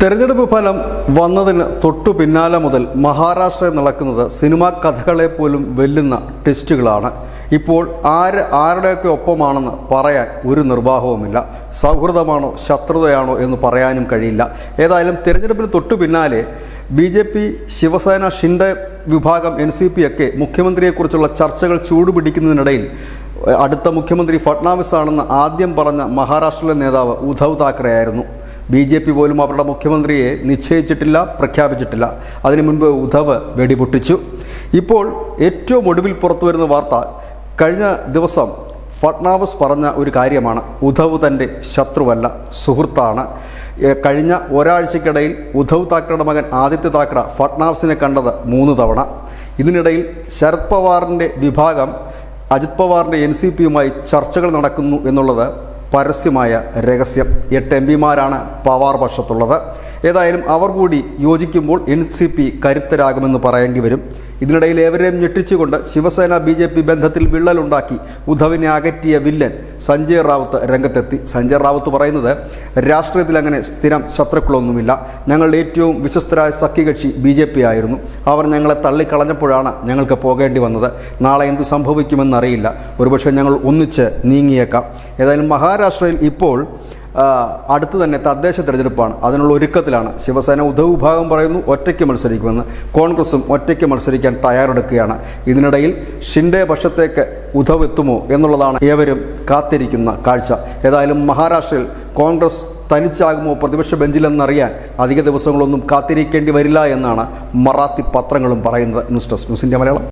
തെരഞ്ഞെടുപ്പ് ഫലം വന്നതിന് തൊട്ടു പിന്നാലെ മുതൽ മഹാരാഷ്ട്രയിൽ നടക്കുന്നത് സിനിമാ കഥകളെ പോലും വെല്ലുന്ന ടെസ്റ്റുകളാണ്. ഇപ്പോൾ ആരുടെയൊക്കെ ഒപ്പമാണെന്ന് പറയാൻ ഒരു നിർവാഹവുമില്ല. സൗഹൃദമാണോ ശത്രുതയാണോ എന്ന് പറയാനും കഴിയില്ല. ഏതായാലും തിരഞ്ഞെടുപ്പിന് തൊട്ടു പിന്നാലെ BJP, ശിവസേന, ഷിൻഡെ വിഭാഗം, NCP ഒക്കെ മുഖ്യമന്ത്രിയെക്കുറിച്ചുള്ള ചർച്ചകൾ ചൂടുപിടിക്കുന്നതിനിടയിൽ അടുത്ത മുഖ്യമന്ത്രി ഫട്നാവിസ് ആണെന്ന് ആദ്യം പറഞ്ഞ മഹാരാഷ്ട്രയിലെ നേതാവ് ഉദ്ധവ് താക്കറെ ആയിരുന്നു. BJP പോലും അവരുടെ മുഖ്യമന്ത്രിയെ നിശ്ചയിച്ചിട്ടില്ല, പ്രഖ്യാപിച്ചിട്ടില്ല. അതിനു മുൻപ് ഉദ്ധവ് വെടിപൊട്ടിച്ചു. ഇപ്പോൾ ഏറ്റവും ഒടുവിൽ പുറത്തു വരുന്ന വാർത്ത കഴിഞ്ഞ ദിവസം ഫട്നാവിസ് പറഞ്ഞ ഒരു കാര്യമാണ്. ഉദ്ധവ് തൻ്റെ ശത്രുവല്ല, സുഹൃത്താണ്. കഴിഞ്ഞ ഒരാഴ്ചക്കിടയിൽ ഉദ്ധവ് താക്കറയുടെ മകൻ ആദിത്യ താക്കറ ഫട്നാവിസിനെ കണ്ടത് 3 തവണ. ഇതിനിടയിൽ ശരത് പവാറിൻ്റെ വിഭാഗം അജിത് പവാറിൻ്റെ NCPയുമായി ചർച്ചകൾ നടക്കുന്നു എന്നുള്ളത് പരസ്യമായ രഹസ്യം. 8 MPമാരാണ് പവാർ പക്ഷത്തുള്ളത്. ഏതായാലും അവർ കൂടി യോജിക്കുമ്പോൾ NCP കരുത്തരാകുമെന്ന് പറയേണ്ടി വരും. ഇതിനിടയിൽ ഏവരെയും ഞെട്ടിച്ചുകൊണ്ട് ശിവസേന BJP ബന്ധത്തിൽ വിള്ളലുണ്ടാക്കി ഉദ്ധവിനെ അകറ്റിയ വില്ലൻ സഞ്ജയ് റാവത്ത് രംഗത്തെത്തി. സഞ്ജയ് റാവത്ത് പറയുന്നത്, രാഷ്ട്രീയത്തിൽ അങ്ങനെ സ്ഥിരം ശത്രുക്കളൊന്നുമില്ല. ഞങ്ങളുടെ ഏറ്റവും വിശ്വസ്തരായ സഖ്യകക്ഷി BJP ആയിരുന്നു. അവർ ഞങ്ങളെ തള്ളിക്കളഞ്ഞപ്പോഴാണ് ഞങ്ങൾക്ക് പോകേണ്ടി വന്നത്. നാളെ എന്തു സംഭവിക്കുമെന്നറിയില്ല. ഒരുപക്ഷെ ഞങ്ങൾ ഒന്നിച്ച് നീങ്ങിയേക്കാം. ഏതായാലും മഹാരാഷ്ട്രയിൽ ഇപ്പോൾ അടുത്ത് തന്നെ തദ്ദേശ തെരഞ്ഞെടുപ്പാണ്. അതിനുള്ള ഒരുക്കത്തിലാണ് ശിവസേന. ഉദ്ധവ് വിഭാഗം പറയുന്നു ഒറ്റയ്ക്ക് മത്സരിക്കുമെന്ന്. കോൺഗ്രസും ഒറ്റയ്ക്ക് മത്സരിക്കാൻ തയ്യാറെടുക്കുകയാണ്. ഇതിനിടയിൽ ഷിൻഡെ പക്ഷത്തേക്ക് ഉദ്ധവ് എത്തുമോ എന്നുള്ളതാണ് ഏവരും കാത്തിരിക്കുന്ന കാഴ്ച. ഏതായാലും മഹാരാഷ്ട്രയിൽ കോൺഗ്രസ് തനിച്ചാകുമോ പ്രതിപക്ഷ ബെഞ്ചിലെന്നറിയാൻ അധിക ദിവസങ്ങളൊന്നും കാത്തിരിക്കേണ്ടി വരില്ല എന്നാണ് മറാത്തി പത്രങ്ങളും പറയുന്നത്. News desk, news India Malayalam.